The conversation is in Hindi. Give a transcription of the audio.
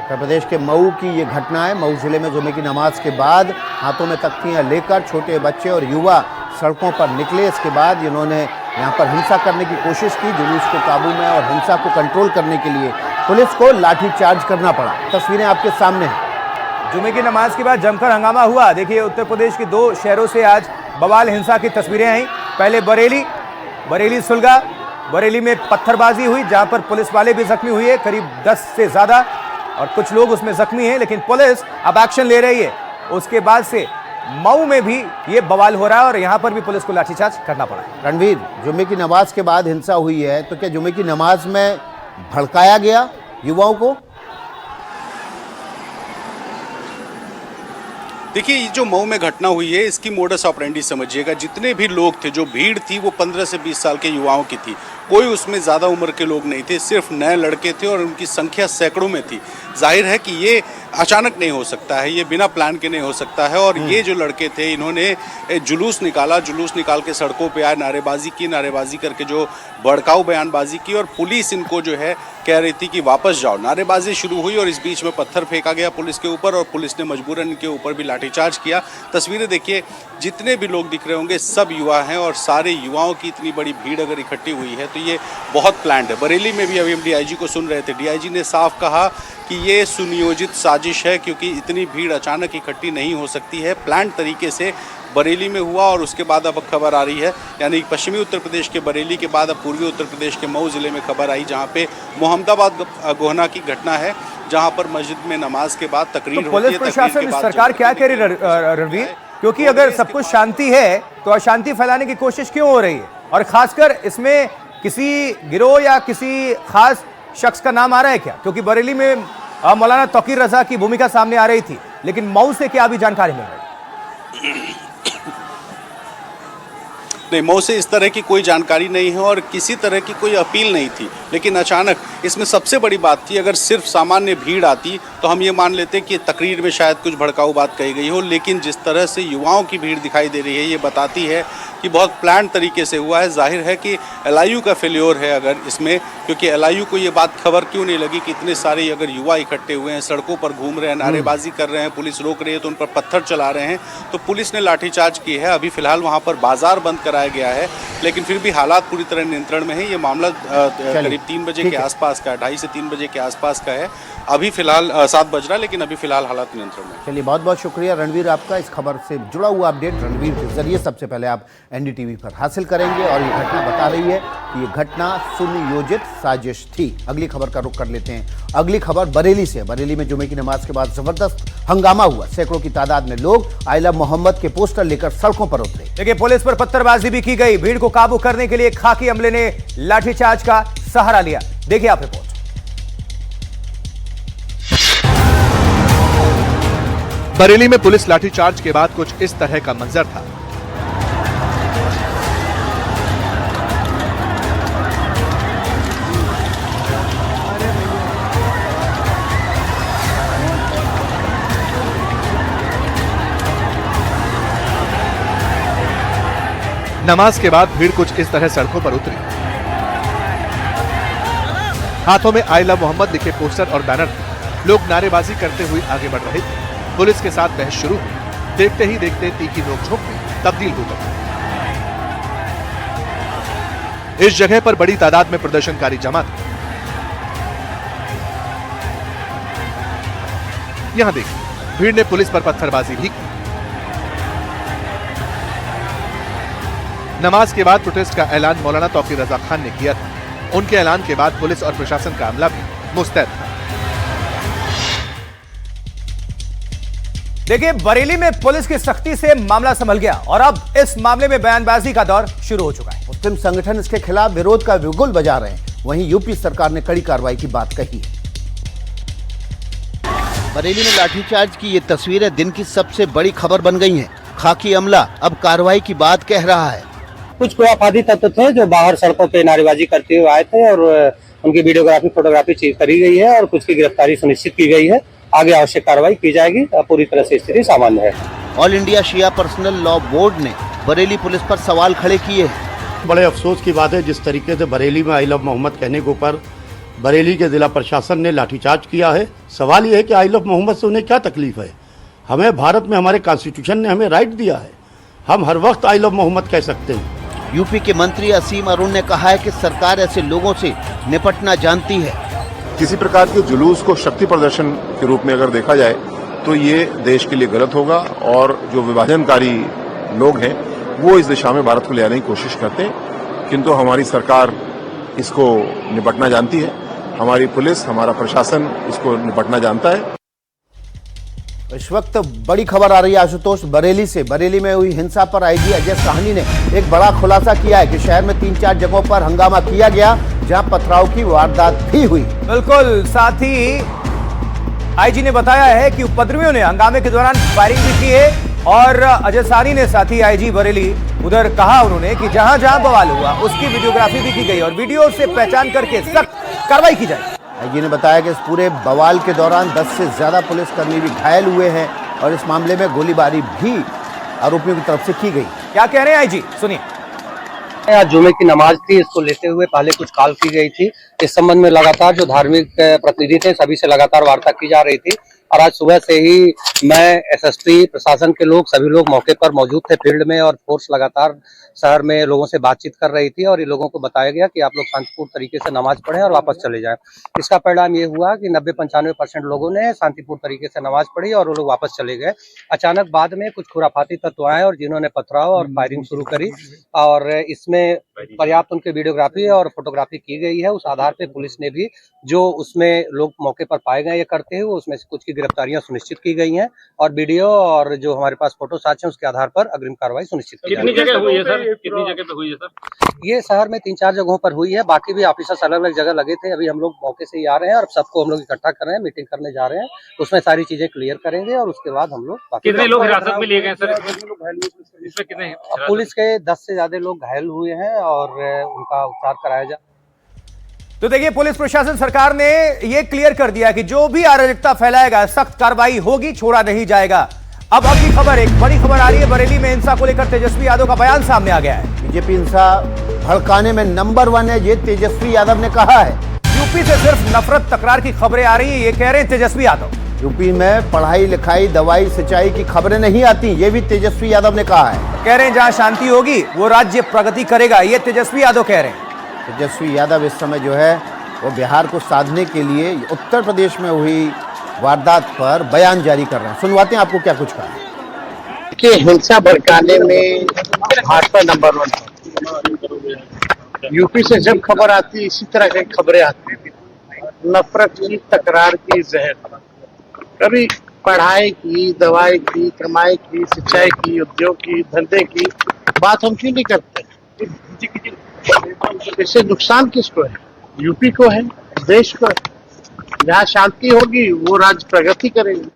उत्तर प्रदेश के मऊ की ये घटना है। मऊ जिले में जुमे की नमाज के बाद हाथों में तख्तियां लेकर छोटे बच्चे और युवा सड़कों पर निकले। इसके बाद इन्होंने यहाँ पर हिंसा करने की कोशिश की। जुलूस को काबू में और हिंसा को कंट्रोल करने के लिए पुलिस को लाठीचार्ज करना पड़ा। तस्वीरें आपके सामने हैं। जुमे की नमाज के बाद जमकर हंगामा हुआ। देखिए, उत्तर प्रदेश के 2 शहरों से आज बवाल हिंसा की तस्वीरें आई। पहले बरेली सुलगा, बरेली में पत्थरबाजी हुई जहां पर पुलिस वाले भी जख्मी हुए, करीब 10 से ज्यादा, और कुछ लोग उसमें जख्मी हैं, लेकिन पुलिस अब एक्शन ले रही है। उसके बाद से मऊ में भी ये बवाल हो रहा है और यहां पर भी पुलिस को लाठीचार्ज करना पड़ा। रणवीर, जुमे की नमाज के बाद हिंसा हुई है, तो क्या जुमे की नमाज में भड़काया गया युवाओं को? देखिए, ये जो मऊ में घटना हुई है इसकी मोडस ऑपरेंडी समझिएगा। जितने भी लोग थे, जो भीड़ थी वो 15 से 20 साल के युवाओं की थी। कोई उसमें ज़्यादा उम्र के लोग नहीं थे, सिर्फ नए लड़के थे और उनकी संख्या सैकड़ों में थी। जाहिर है कि ये अचानक नहीं हो सकता है, ये बिना प्लान के नहीं हो सकता है। और ये जो लड़के थे, इन्होंने जुलूस निकाल के सड़कों पे आए, नारेबाजी करके जो भड़काऊ बयानबाजी की, और पुलिस इनको जो है कह रही थी कि वापस जाओ। नारेबाजी शुरू हुई और इस बीच में पत्थर फेंका गया पुलिस के ऊपर और पुलिस ने मजबूरन इनके ऊपर भी लाठीचार्ज किया। तस्वीरें देखिए, जितने भी लोग दिख रहे होंगे सब युवा हैं और सारे युवाओं की इतनी बड़ी भीड़ अगर इकट्ठी हुई है तो ये बहुत प्लान्ड है। बरेली में भी अभी हम डीआईजी को सुन रहे थे, डीआईजी ने साफ कहा कि ये सुनियोजित साजिश है, क्योंकि इतनी भीड़ अचानक इकट्ठी नहीं हो सकती है। प्लान्ड तरीके से बरेली में हुआ और उसके बाद अब खबर आ रही है, यानी पश्चिमी उत्तर प्रदेश के बरेली के बाद अब पूर्वी उत्तर प्रदेश के मऊ जिले में खबर आई, जहां पे मोहम्मदाबाद गोहना की घटना है, जहां पर मस्जिद में नमाज के बाद तकरीर तो पुलिस प्रशासन, सरकार क्या कह रही है रणवीर? क्योंकि अगर सब कुछ शांति है तो अशांति फैलाने की कोशिश क्यों हो रही है? और खासकर इसमें किसी गिरोह या किसी खास शख्स का नाम आ रहा है क्या? क्योंकि बरेली में मौलाना तौकीर रजा की भूमिका सामने आ रही थी, लेकिन मऊ से क्या अभी जानकारी मिल रही है? नहीं, मऊ से इस तरह की कोई जानकारी नहीं है और किसी तरह की कोई अपील नहीं थी। लेकिन अचानक इसमें सबसे बड़ी बात थी, अगर सिर्फ सामान्य भीड़ आती तो हम ये मान लेते कि तकरीर में शायद कुछ भड़काऊ बात कही गई हो। लेकिन जिस तरह से युवाओं की भीड़ दिखाई दे रही है, ये बताती है कि बहुत प्लान तरीके से हुआ है। जाहिर है कि एलआईयू का फेल्योर है अगर इसमें, क्योंकि एलआईयू को ये बात खबर क्यों नहीं लगी कि इतने सारे अगर युवा इकट्ठे हुए हैं, सड़कों पर घूम रहे हैं, नारेबाजी कर रहे हैं, पुलिस रोक रही है तो उन पर पत्थर चला रहे हैं, तो पुलिस ने लाठीचार्ज की है। अभी फिलहाल वहाँ पर बाजार बंद कराया गया है, लेकिन फिर भी हालात पूरी तरह नियंत्रण में है। ये मामला करीब 3 बजे के आसपास का, 2:30 से 3 बजे के आसपास का है। अभी फिलहाल 7 बज रहा है, लेकिन अभी फिलहाल हालात नियंत्रण में। चलिए, बहुत बहुत शुक्रिया रणवीर आपका। इस खबर से जुड़ा हुआ अपडेट रणवीर के जरिए सबसे पहले आप एनडीटीवी पर हासिल करेंगे और ये घटना बता रही है कि ये घटना सुनियोजित साजिश थी। अगली खबर का रुख कर लेते हैं। अगली खबर बरेली से। बरेली में जुमे की नमाज के बाद जबरदस्त हंगामा हुआ। सैकड़ों की तादाद में लोग आई लव मोहम्मद के पोस्टर लेकर सड़कों पर उतरे। देखिए, पुलिस पर पत्थरबाजी भी की गई। भीड़ को काबू करने के लिए खाकी अमले ने लाठीचार्ज का सहारा लिया। देखिए आप रिपोर्ट। बरेली में पुलिस लाठीचार्ज के बाद कुछ इस तरह का मंजर था। नमाज के बाद भीड़ कुछ इस तरह सड़कों पर उतरी। हाथों में आई लव मोहम्मद लिखे पोस्टर और बैनर थे। लोग नारेबाजी करते हुए आगे बढ़ रहे थे। पुलिस के साथ बहस शुरू हुई। देखते ही देखते तीखी नोकझोंक में तब्दील हो गई। इस जगह पर बड़ी तादाद में प्रदर्शनकारी जमा थे। यहां देखिए, भीड़ ने पुलिस पर पत्थरबाजी भी की। नमाज के बाद प्रोटेस्ट का ऐलान मौलाना तौकीर रजा खान ने किया था। उनके ऐलान के बाद पुलिस और प्रशासन का अमला भी मुस्तैद था। देखिए, बरेली में पुलिस की सख्ती से मामला संभल गया और अब इस मामले में बयानबाजी का दौर शुरू हो चुका है। मुस्लिम संगठन इसके खिलाफ विरोध का बिगुल बजा रहे हैं। वहीं यूपी सरकार ने कड़ी कार्रवाई की बात कही है। बरेली में लाठीचार्ज की ये तस्वीरें दिन की सबसे बड़ी खबर बन गई हैं। खाकी अमला अब कार्रवाई की बात कह रहा है। कुछ खुराफाती तत्व थे जो बाहर सड़कों पे नारेबाजी करते हुए आए थे और उनकी वीडियोग्राफी, फोटोग्राफी करी गई है और कुछ की गिरफ्तारी सुनिश्चित की गई है। आगे आवश्यक कार्रवाई की जाएगी। पूरी तरह से स्थिति सामान्य है। ऑल इंडिया शिया पर्सनल लॉ बोर्ड ने बरेली पुलिस पर सवाल खड़े किए हैं। बड़े अफसोस की बात है जिस तरीके से बरेली में आई लव मोहम्मद कहने के ऊपर बरेली के जिला प्रशासन ने लाठीचार्ज किया है। सवाल ये है कि आई लव मोहम्मद से उन्हें क्या तकलीफ है? हमें भारत में हमारे कॉन्स्टिट्यूशन ने हमें राइट दिया है, हम हर वक्त आई लव मोहम्मद कह सकते हैं। यूपी के मंत्री असीम अरुण ने कहा है कि सरकार ऐसे लोगों से निपटना जानती है। किसी प्रकार के जुलूस को शक्ति प्रदर्शन के रूप में अगर देखा जाए तो ये देश के लिए गलत होगा और जो विभाजनकारी लोग हैं वो इस दिशा में भारत को ले आने की कोशिश करते हैं, किंतु हमारी सरकार इसको निपटना जानती है, हमारी पुलिस, हमारा प्रशासन इसको निपटना जानता है। इस वक्त बड़ी खबर आ रही है आशुतोष बरेली से। बरेली में हुई हिंसा पर आईजी अजय साहनी ने एक बड़ा खुलासा किया है कि शहर में 3-4 जगहों पर हंगामा किया गया जहां पथराव की वारदात भी हुई। बिल्कुल, साथ ही आईजी ने बताया है कि उपद्रवियों ने हंगामे के दौरान फायरिंग भी की है और अजय साहनी ने साथ ही आईजी बरेली उधर कहा उन्होंने कि जहां जहां बवाल हुआ उसकी वीडियोग्राफी भी की गई और वीडियो से पहचान करके सख्त कार्रवाई की जाए। आईजी ने बताया कि इस पूरे बवाल के दौरान 10 से ज्यादा पुलिसकर्मी भी घायल हुए हैं और इस मामले में गोलीबारी भी आरोपियों की तरफ से की गई। क्या कह रहे हैं आईजी, सुनिए। आज जुमे की नमाज थी, इसको लेते हुए पहले कुछ कॉल की गई थी। इस संबंध में लगातार जो धार्मिक प्रतिनिधि थे सभी से लगातार वार्ता की जा रही थी और आज सुबह से ही मैं, एसएसपी, प्रशासन के लोग, सभी लोग मौके पर मौजूद थे फील्ड में और फोर्स लगातार शहर में लोगों से बातचीत कर रही थी और ये लोगों को बताया गया कि आप लोग शांतिपूर्ण तरीके से नमाज पढ़ें और वापस चले जाएं। इसका परिणाम ये हुआ कि 90-95% लोगों ने शांतिपूर्ण तरीके से नमाज पढ़ी और वो लोग वापस चले गए। अचानक बाद में कुछ खुराफाती तत्व आए और जिन्होंने पथराव और फायरिंग शुरू करी और इसमें पर्याप्त उनकी वीडियोग्राफी और फोटोग्राफी की गई है। उस आधार पे पुलिस ने भी जो उसमें लोग मौके पर पाए गए ये करते हुए उसमें से कुछ की गिरफ्तारियां सुनिश्चित की गई हैं और वीडियो और जो हमारे पास फोटो साक्ष्य है उसके आधार पर अग्रिम कार्रवाई सुनिश्चित की कितनी जगह हुई है सर? कितनी जगह पे हुई है सर? ये शहर में 3-4 जगहों पर हुई है, बाकी भी ऑफिसर्स अलग अलग जगह लगे थे। अभी हम लोग मौके से ही आ रहे हैं और सबको हम लोग इकट्ठा कर रहे हैं, मीटिंग करने जा रहे हैं, उसमें सारी चीजें क्लियर करेंगे और उसके बाद हम लोग कितने लोग हिरासत में लिए गए सर? इसमें कितने? पुलिस के 10 से ज्यादा लोग घायल हुए हैं और उनका उपचार कराया जा। तो देखिए, पुलिस प्रशासन सरकार ने यह क्लियर कर दिया कि जो भी अराजकता फैलाएगा सख्त कार्रवाई होगी, छोड़ा नहीं जाएगा। अब अगली खबर, एक बड़ी खबर आ रही है। बरेली में हिंसा को लेकर तेजस्वी यादव का बयान सामने आ गया है। बीजेपी हिंसा भड़काने में नंबर 1 है, ये तेजस्वी यादव ने कहा है। यूपी से सिर्फ नफरत तकरार की खबरें आ रही है, ये कह रहे हैं तेजस्वी यादव। यूपी में पढ़ाई लिखाई, दवाई, सिंचाई की खबरें नहीं आती, ये भी तेजस्वी यादव ने कहा है। कह रहे हैं जहां शांति होगी वो राज्य प्रगति करेगा, ये तेजस्वी यादव कह रहे हैं। तेजस्वी यादव इस समय जो है वो बिहार को साधने के लिए उत्तर प्रदेश में हुई वारदात पर बयान जारी कर रहे हैं। सुनवाते हैं आपको क्या कुछ कहा है। कि हिंसा भड़काने में भाजपा नंबर 1 है। यूपी से जब खबर आती इसी तरह की खबरें आती, नफरत की, तकरार की, जहर, कभी पढ़ाई की, दवाई की, कमाई की, सिंचाई की, उद्योग की, धंधे की बात हम क्यों नहीं करते? इससे नुकसान किसको है? यूपी को है, देश को है। जहाँ शांति होगी वो राज्य प्रगति करेगा।